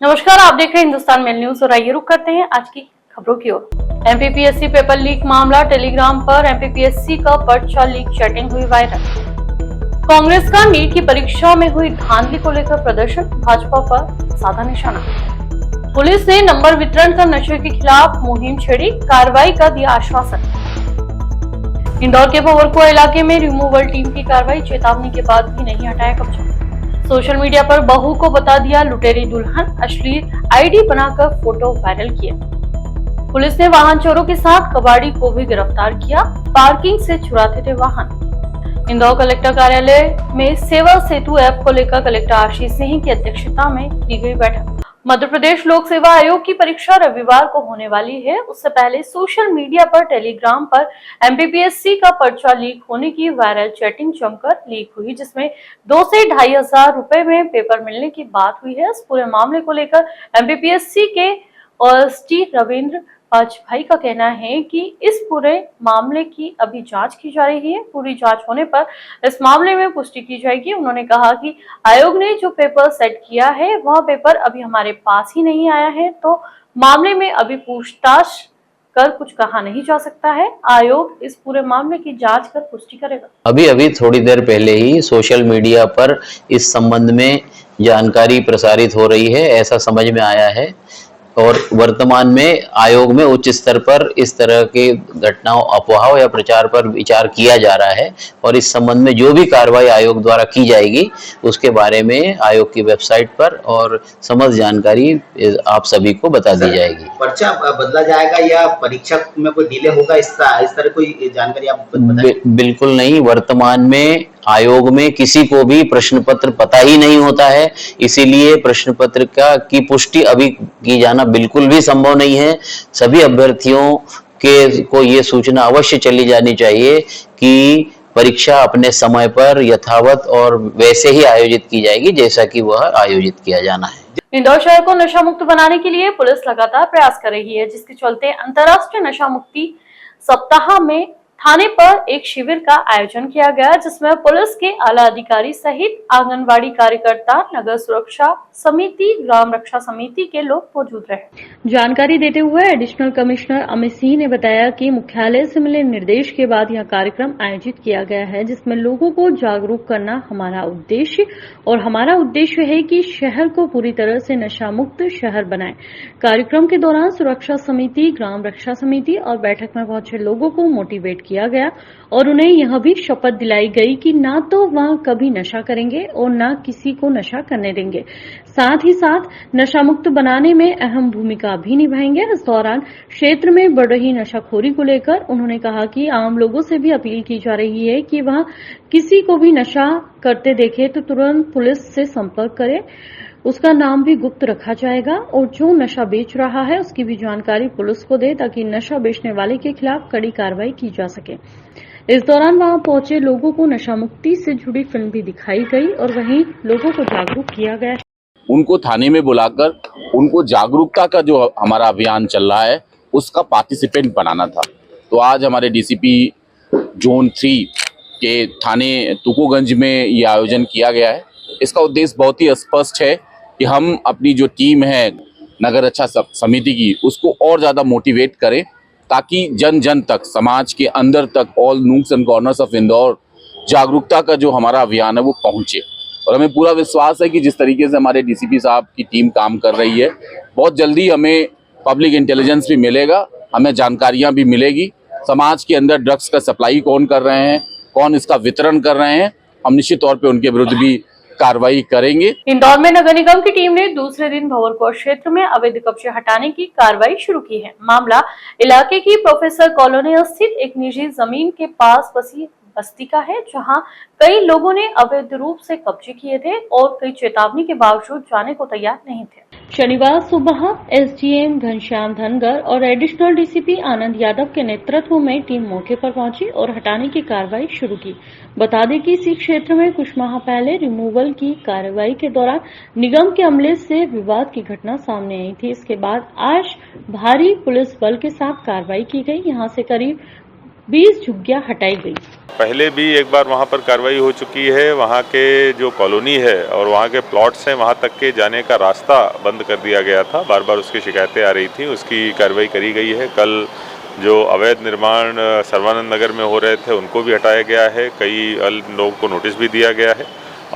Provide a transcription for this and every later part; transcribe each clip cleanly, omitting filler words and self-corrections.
नमस्कार, आप देख रहे हैं हिंदुस्तान मेल न्यूज और आइए रुक करते हैं आज की खबरों की ओर। एमपीपीएससी पेपर लीक मामला, टेलीग्राम पर एमपीपीएससी का पर्चा लीक चैटिंग हुई वायरल। कांग्रेस का नीट की परीक्षा में हुई धांधली को लेकर प्रदर्शन, भाजपा पर साधा निशाना। पुलिस ने नंबर वितरण कर नशे के खिलाफ मुहिम छेड़ी, कार्रवाई का दिया आश्वासन। इंदौर के भंवरकुआ इलाके में रिमूवल टीम की कार्रवाई, चेतावनी के बाद भी नहीं हटाया कब्जा। सोशल मीडिया पर बहू को बता दिया लुटेरी दुल्हन, अश्लील आईडी बनाकर फोटो वायरल किए। पुलिस ने वाहन चोरों के साथ कबाड़ी को भी गिरफ्तार किया, पार्किंग से चुराते थे वाहन। इंदौर कलेक्टर कार्यालय में सेवा सेतु ऐप को लेकर कलेक्टर आशीष सिंह की अध्यक्षता में की गई बैठक। मध्य प्रदेश लोक सेवा आयोग की परीक्षा रविवार को होने वाली है। उससे पहले सोशल मीडिया पर टेलीग्राम पर एमपीपीएससी का पर्चा लीक होने की वायरल चैटिंग जमकर लीक हुई, जिसमें 2 से 2,500 रुपए में पेपर मिलने की बात हुई है। इस पूरे मामले को लेकर एमपीपीएससी के एसटी रविंद्र भाई का कहना है कि इस पूरे मामले की अभी जांच की जा रही है। पूरी जांच होने पर इस मामले में पुष्टि की जाएगी। उन्होंने कहा कि आयोग ने जो पेपर सेट किया है वह पेपर अभी हमारे पास ही नहीं आया है, तो मामले में अभी पूछताछ कर कुछ कहा नहीं जा सकता है। आयोग इस पूरे मामले की जांच कर पुष्टि करेगा। अभी थोड़ी देर पहले ही सोशल मीडिया पर इस संबंध में जानकारी प्रसारित हो रही है, ऐसा समझ में आया है। और वर्तमान में आयोग में उच्च स्तर पर इस तरह के घटनाओं, अफवाहों या प्रचार पर विचार किया जा रहा है और इस संबंध में जो भी कार्रवाई आयोग द्वारा की जाएगी उसके बारे में आयोग की वेबसाइट पर और समस्त जानकारी आप सभी को बता दी जाएगी। पर्चा बदला जाएगा या परीक्षा में कोई डिले होगा, इस तरह कोई जानकारी आप बताएं? बिल्कुल नहीं, वर्तमान में आयोग में किसी को भी प्रश्न पत्र पता ही नहीं होता है, इसीलिए प्रश्न पत्र की पुष्टि अभी की जाना बिल्कुल भी संभव नहीं है। सभी अभ्यर्थियों को ये सूचना अवश्य चली जानी चाहिए कि परीक्षा अपने समय पर यथावत और वैसे ही आयोजित की जाएगी जैसा कि वह आयोजित किया जाना है। इंदौर शहर को नशा मुक्त बनाने के लिए पुलिस लगातार प्रयास कर रही है, जिसके चलते अंतर्राष्ट्रीय नशा मुक्ति सप्ताह में थाने पर एक शिविर का आयोजन किया गया, जिसमें पुलिस के आला अधिकारी सहित आंगनवाड़ी कार्यकर्ता, नगर सुरक्षा समिति, ग्राम रक्षा समिति के लोग मौजूद रहे। जानकारी देते हुए एडिशनल कमिश्नर अमित सिंह ने बताया कि मुख्यालय से मिले निर्देश के बाद यह कार्यक्रम आयोजित किया गया है, जिसमें लोगों को जागरूक करना हमारा उद्देश्य और हमारा उद्देश्य है कि शहर को पूरी तरह से नशा मुक्त शहर बनाएं। कार्यक्रम के दौरान सुरक्षा समिति, ग्राम रक्षा समिति और बैठक में पहुंचे लोगों को मोटिवेट किया गया और उन्हें यह भी शपथ दिलाई गई कि ना तो वह कभी नशा करेंगे और ना किसी को नशा करने देंगे, साथ ही साथ नशा मुक्त बनाने में अहम भूमिका भी निभाएंगे। इस दौरान क्षेत्र में बढ़ रही नशाखोरी को लेकर उन्होंने कहा कि आम लोगों से भी अपील की जा रही है कि वह किसी को भी नशा करते देखे तो तुरंत पुलिस से संपर्क करे, उसका नाम भी गुप्त रखा जाएगा और जो नशा बेच रहा है उसकी भी जानकारी पुलिस को दे, ताकि नशा बेचने वाले के खिलाफ कड़ी कार्रवाई की जा सके। इस दौरान वहां पहुंचे लोगों को नशा मुक्ति से जुड़ी फिल्म भी दिखाई गई और वहीं लोगों को जागरूक किया गया। उनको थाने में बुलाकर उनको जागरूकता का जो हमारा अभियान चल रहा है उसका पार्टिसिपेंट बनाना था। तो आज हमारे डीसीपी जोन 3 के थाने तुकोगंज में ये आयोजन किया गया है। इसका उद्देश्य बहुत ही स्पष्ट है कि हम अपनी जो टीम है नगर रक्षा समिति की, उसको और ज़्यादा मोटिवेट करें ताकि जन जन तक, समाज के अंदर तक, all nooks and corners of Indore जागरूकता का जो हमारा अभियान है वो पहुंचे। और हमें पूरा विश्वास है कि जिस तरीके से हमारे डीसीपी साहब की टीम काम कर रही है, बहुत जल्दी हमें पब्लिक इंटेलिजेंस भी मिलेगा, हमें जानकारियाँ भी मिलेगी। समाज के अंदर ड्रग्स का सप्लाई कौन कर रहे हैं, कौन इसका वितरण कर रहे हैं, हम निश्चित तौर पर उनके विरुद्ध भी कार्रवाई करेंगे। इंदौर में नगर निगम की टीम ने दूसरे दिन भंवरकुआ क्षेत्र में अवैध कब्जे हटाने की कार्रवाई शुरू की है। मामला इलाके की प्रोफेसर कॉलोनी स्थित एक निजी जमीन के पास बसी बस्ती का है, जहां कई लोगों ने अवैध रूप से कब्जे किए थे और कई चेतावनी के बावजूद जाने को तैयार नहीं थे। शनिवार सुबह एसडीएम घनश्याम धनगर और एडिशनल डीसीपी आनंद यादव के नेतृत्व में टीम मौके पर पहुंची और हटाने की कार्रवाई शुरू की। बता दें कि इसी क्षेत्र में कुछ माह पहले रिमूवल की कार्रवाई के दौरान निगम के अमले से विवाद की घटना सामने आई थी। इसके बाद आज भारी पुलिस बल के साथ कार्रवाई की गई। यहां से करीब 20 झुग्गियां हटाई गई। पहले भी एक बार वहाँ पर कार्रवाई हो चुकी है। वहाँ के जो कॉलोनी है और वहाँ के प्लॉट्स हैं, वहाँ तक के जाने का रास्ता बंद कर दिया गया था। बार बार उसकी शिकायतें आ रही थी, उसकी कार्रवाई करी गई है। कल जो अवैध निर्माण सर्वानंद नगर में हो रहे थे उनको भी हटाया गया है। कई लोगों को नोटिस भी दिया गया है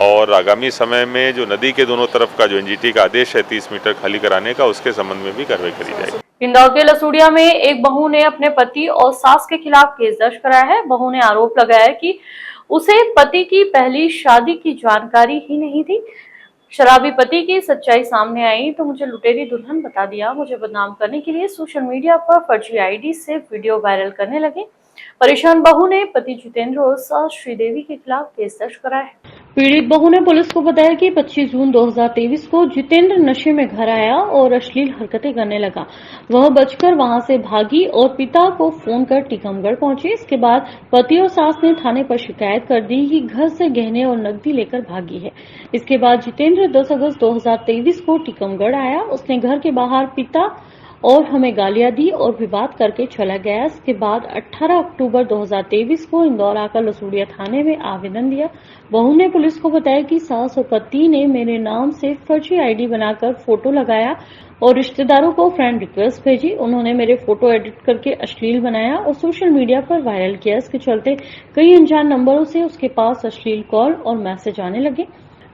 और आगामी समय में जो नदी के दोनों तरफ का जो एनजीटी का आदेश है 30 मीटर खाली कराने का, उसके संबंध में भी कार्रवाई करी जाएगी। इंदौर के लसूड़िया में एक बहू ने अपने पति और सास के खिलाफ केस दर्ज कराया है। बहू ने आरोप लगाया है कि उसे पति की पहली शादी की जानकारी ही नहीं थी। शराबी पति की सच्चाई सामने आई तो मुझे लुटेरी दुल्हन बता दिया। मुझे बदनाम करने के लिए सोशल मीडिया पर फर्जी आईडी से वीडियो वायरल करने लगे। परेशान बहू ने पति जितेंद्र और सास श्रीदेवी के खिलाफ केस दर्ज कराया है। पीड़ित बहू ने पुलिस को बताया कि 25 जून 2023 को जितेंद्र नशे में घर आया और अश्लील हरकतें करने लगा। वह बचकर वहां से भागी और पिता को फोन कर टीकमगढ़ पहुंचे। इसके बाद पति और सास ने थाने पर शिकायत कर दी कि घर से गहने और नकदी लेकर भागी है। इसके बाद जितेंद्र 10 अगस्त 2023 को टीकमगढ़ आया। उसने घर के बाहर पिता और हमें गालियां दी और विवाद करके चला गया। इसके बाद 18 अक्टूबर 2023 को इंदौर आकर लसूड़िया थाने में आवेदन दिया। बहू ने पुलिस को बताया कि सास और पति ने मेरे नाम से फर्जी आईडी बनाकर फोटो लगाया और रिश्तेदारों को फ्रेंड रिक्वेस्ट भेजी। उन्होंने मेरे फोटो एडिट करके अश्लील बनाया और सोशल मीडिया पर वायरल किया। इसके चलते कई अनजान नंबरों से उसके पास अश्लील कॉल और मैसेज आने लगे।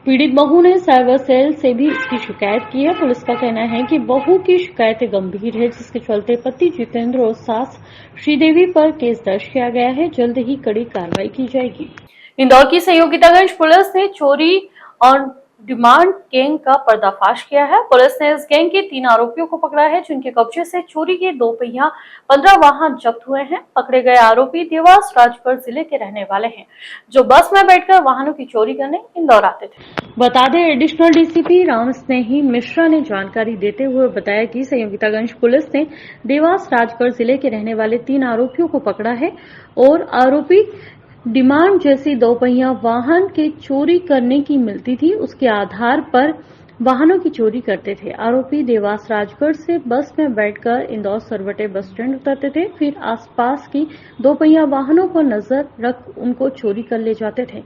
पीड़ित बहू ने साइबर सेल से भी इसकी शिकायत की है। पुलिस का कहना है कि बहू की शिकायतें गंभीर है, जिसके चलते पति जितेंद्र और सास श्रीदेवी पर केस दर्ज किया गया है। जल्द ही कड़ी कार्रवाई की जाएगी। इंदौर की संयोगितागंज पुलिस ने चोरी और डिमांड गैंग का पर्दाफाश किया है। पुलिस ने इस गैंग के 3 आरोपियों को पकड़ा है, जिनके कब्जे से चोरी के 2 पहिया 15 वाहन जब्त हुए हैं। पकड़े गए आरोपी देवास राजगढ़ जिले के रहने वाले हैं, जो बस में बैठकर वाहनों की चोरी करने इंदौर आते थे। बता दें, एडिशनल डीसीपी राम स्नेही मिश्रा ने जानकारी देते हुए बताया कि संयोगितागंज पुलिस ने देवास राजगढ़ जिले के रहने वाले 3 आरोपियों को पकड़ा है और आरोपी डिमांड जैसी 2 पहिया वाहन के चोरी करने की मिलती थी, उसके आधार पर वाहनों की चोरी करते थे। आरोपी देवास राजगढ़ से बस में बैठकर इंदौर सरवटे बस स्टैंड उतरते थे, फिर आसपास की 2 पहिया वाहनों पर नजर रख उनको चोरी कर ले जाते थे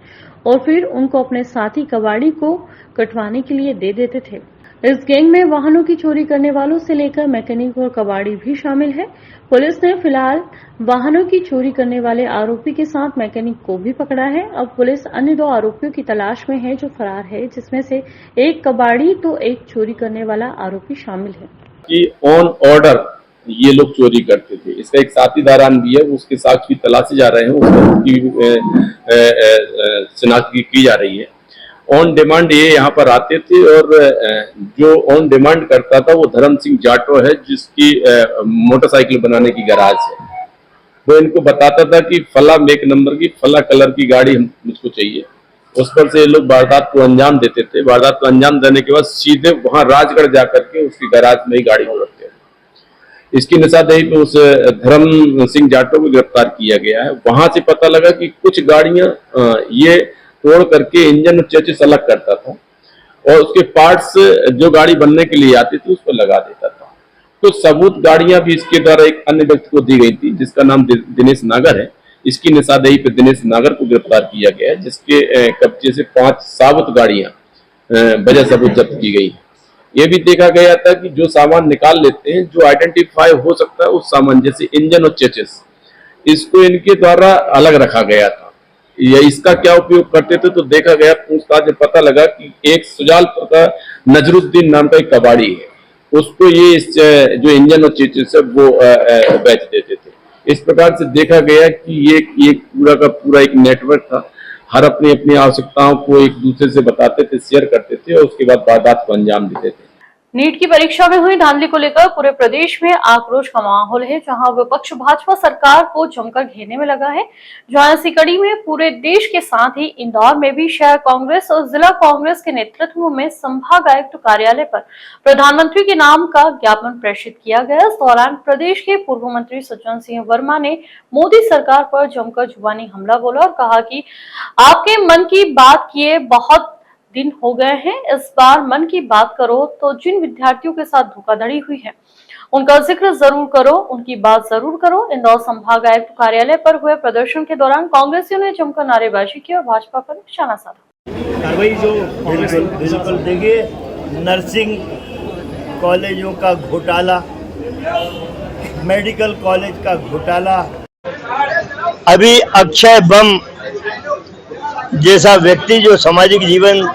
और फिर उनको अपने साथी कबाड़ी को कटवाने के लिए दे देते थे। इस गैंग में वाहनों की चोरी करने वालों से लेकर मैकेनिक और कबाड़ी भी शामिल है। पुलिस ने फिलहाल वाहनों की चोरी करने वाले आरोपी के साथ मैकेनिक को भी पकड़ा है। अब पुलिस अन्य 2 आरोपियों की तलाश में है, जो फरार है, जिसमें से एक कबाड़ी तो एक चोरी करने वाला आरोपी शामिल है। कि ऑन ऑर्डर ये लोग चोरी करते थे। इसका एक साथी दारान भी है, उसके साक्ष्य की तलाशी जा रहे हैं, उसकी शिनाख्त की जा रही है। ऑन डिमांड ये यहाँ पर आते थे और जो ऑन डिमांड करता था वो धर्म सिंह जाटो है, जिसकी मोटरसाइकिल बनाने की गैराज है। वो इनको बताता था कि फला मेक नंबर की फला कलर की गाड़ी मुझको चाहिए। उस पर से ये लोग वारदात को अंजाम देते थे। वारदात को अंजाम देने के बाद सीधे वहां राजगढ़ जाकर के उसकी गैराज में ही गाड़ी को रखते थे। इसकी निशानदेही पे उस धर्म सिंह जाटो को गिरफ्तार किया गया है। वहां से पता लगा कि कुछ गाड़ियां ये तोड़ करके इंजन और चेसिस अलग करता था और उसके पार्ट्स जो गाड़ी बनने के लिए आती थी उस पर लगा देता था। कुछ सबूत गाड़ियां भी इसके द्वारा एक अन्य व्यक्ति को दी गई थी, जिसका नाम दिनेश नागर है। इसकी निशानदेही पे दिनेश नागर को गिरफ्तार किया गया है, जिसके कब्जे से 5 साबुत गाड़ियां बजाय सबूत जब्त की गई है। ये भी देखा गया था कि जो सामान निकाल लेते हैं, जो आइडेंटिफाई हो सकता है उस सामान, जैसे इंजन और चेसिस, इसको इनके द्वारा अलग रखा गया था। या इसका क्या उपयोग करते थे तो देखा गया, पूछताछ में पता लगा कि एक सुजालपुर का नजरुद्दीन नाम का एक कबाड़ी है, उसको ये जो इंजन और चेसिस है वो बेच देते थे। इस प्रकार से देखा गया कि ये पूरा का पूरा एक नेटवर्क था। हर अपनी अपनी आवश्यकताओं को एक दूसरे से बताते थे, शेयर करते थे और उसके बाद वारदात को अंजाम देते थे। नीट की परीक्षा में हुई धांधली को लेकर पूरे प्रदेश में आक्रोश का माहौल है, जहां विपक्ष भाजपा सरकार को जमकर घेरने में लगा है। जहां इसी कड़ी में पूरे देश के साथ ही इंदौर में भी शहर कांग्रेस और जिला कांग्रेस के नेतृत्व में संभाग आयुक्त कार्यालय पर प्रधानमंत्री के नाम का ज्ञापन प्रेषित किया गया। इस दौरान प्रदेश के पूर्व मंत्री सज्जन सिंह वर्मा ने मोदी सरकार पर जमकर जुबानी हमला बोला और कहा कि आपके मन की बात किए बहुत दिन हो गए हैं, इस बार मन की बात करो। तो जिन विद्यार्थियों के साथ धोखाधड़ी हुई है उनका जिक्र जरूर करो, उनकी बात जरूर करो। इंदौर संभाग आयुक्त कार्यालय पर हुए प्रदर्शन के दौरान कांग्रेसियों ने जमकर नारेबाजी की और भाजपा पर निशाना साधा। कार्रवाई जो बिल्कुल देखिए, नर्सिंग कॉलेजों का घोटाला, मेडिकल कॉलेज का घोटाला, अभी अक्षय बम जैसा व्यक्ति जो सामाजिक जीवन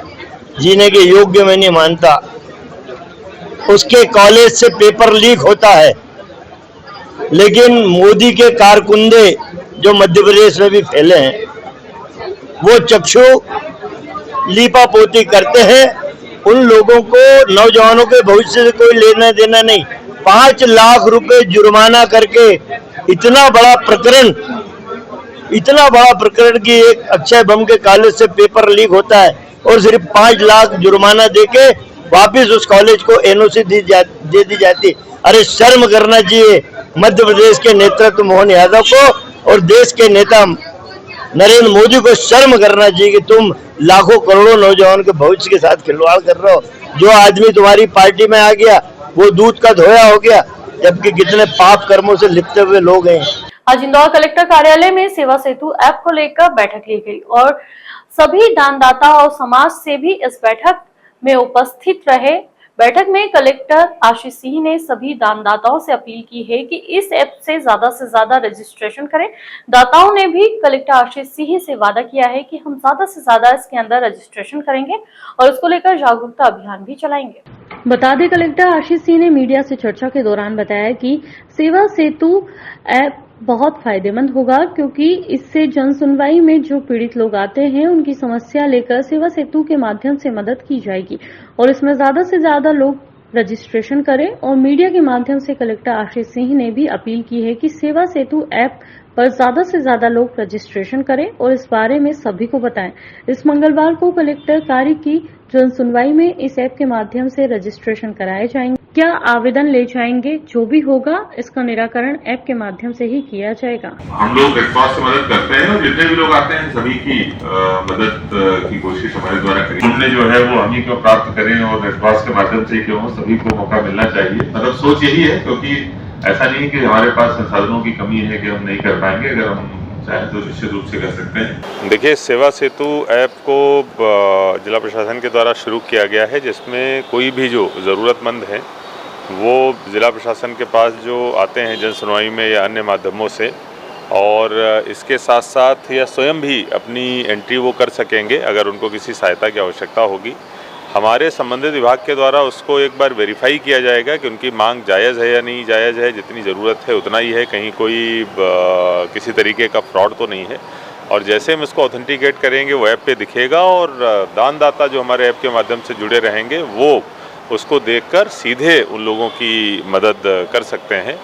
जीने के योग्य मैं नहीं मानता, उसके कॉलेज से पेपर लीक होता है, लेकिन मोदी के कारकुंदे जो मध्य प्रदेश में भी फैले हैं वो चक्षु लीपापोती करते हैं। उन लोगों को, नौजवानों के भविष्य से कोई लेना देना नहीं। 5 लाख रुपए जुर्माना करके इतना बड़ा प्रकरण कि एक अक्षय बम के कॉलेज से पेपर लीक होता है और सिर्फ 5 लाख जुर्माना देके वापिस उस कॉलेज को एनओसी दे दी जाती। अरे शर्म करना चाहिए मध्य प्रदेश के नेतृत्व मोहन यादव को और देश के नेता नरेंद्र मोदी को शर्म करना चाहिए कि तुम लाखों करोड़ों नौजवान के भविष्य के साथ खिलवाड़ कर रहे हो। जो आदमी तुम्हारी पार्टी में आ गया वो दूध का धोया हो गया, जबकि कितने पाप कर्मों से लिपटे हुए लोग हैं। आज इंदौर कलेक्टर कार्यालय में सेवा सेतु ऐप को लेकर बैठक ली गई और सभी दानदाता और समाज से भी इस बैठक में उपस्थित रहे। बैठक में कलेक्टर आशीष सिंह ने सभी दानदाताओं से अपील की है कि इस ऐप से ज्यादा रजिस्ट्रेशन करें। दाताओं ने भी कलेक्टर आशीष सिंह से वादा किया है कि हम ज्यादा से ज्यादा इसके अंदर रजिस्ट्रेशन करेंगे और इसको लेकर जागरूकता अभियान भी चलाएंगे। बता दें, कलेक्टर आशीष सिंह ने मीडिया से चर्चा के दौरान बताया कि सेवा सेतु ऐप बहुत फायदेमंद होगा, क्योंकि इससे जन सुनवाई में जो पीड़ित लोग आते हैं उनकी समस्या लेकर सेवा सेतु के माध्यम से मदद की जाएगी और इसमें ज्यादा से ज्यादा लोग रजिस्ट्रेशन करें। और मीडिया के माध्यम से कलेक्टर आशीष सिंह ने भी अपील की है कि सेवा सेतु ऐप पर ज्यादा से ज्यादा लोग रजिस्ट्रेशन करें और इस बारे में सभी को बताएं। इस मंगलवार को कलेक्टर कार्य की जन सुनवाई में इस ऐप के माध्यम से रजिस्ट्रेशन कराए जाएंगे। क्या आवेदन ले जाएंगे, जो भी होगा इसका निराकरण ऐप के माध्यम से ही किया जाएगा। हम लोग रेड क्रॉस से मदद करते हैं और जितने भी लोग आते हैं सभी की मदद की कोशिश हमारे द्वारा करें। हमने जो है वो हम ही को प्राप्त करें और रेड क्रॉस के माध्यम से क्यों हो, सभी को मौका मिलना चाहिए। मतलब सोच यही है, क्योंकि ऐसा नहीं कि हमारे पास संसाधनों की कमी है कि हम नहीं कर पाएंगे। अगर हम चाहे तो निश्चित रूप से कर सकते हैं। देखिए, सेवा सेतु ऐप को जिला प्रशासन के द्वारा शुरू किया गया है, जिसमें कोई भी जो ज़रूरतमंद है वो जिला प्रशासन के पास जो आते हैं जन सुनवाई में या अन्य माध्यमों से, और इसके साथ साथ या स्वयं भी अपनी एंट्री वो कर सकेंगे अगर उनको किसी सहायता की आवश्यकता होगी। हमारे संबंधित विभाग के द्वारा उसको एक बार वेरीफाई किया जाएगा कि उनकी मांग जायज़ है या नहीं जायज़ है। जितनी ज़रूरत है उतना ही है, कहीं कोई किसी तरीके का फ्रॉड तो नहीं है। और जैसे हम इसको ऑथेंटिकेट करेंगे वो ऐप पे दिखेगा और दानदाता जो हमारे ऐप के माध्यम से जुड़े रहेंगे वो उसको देखकर सीधे उन लोगों की मदद कर सकते हैं।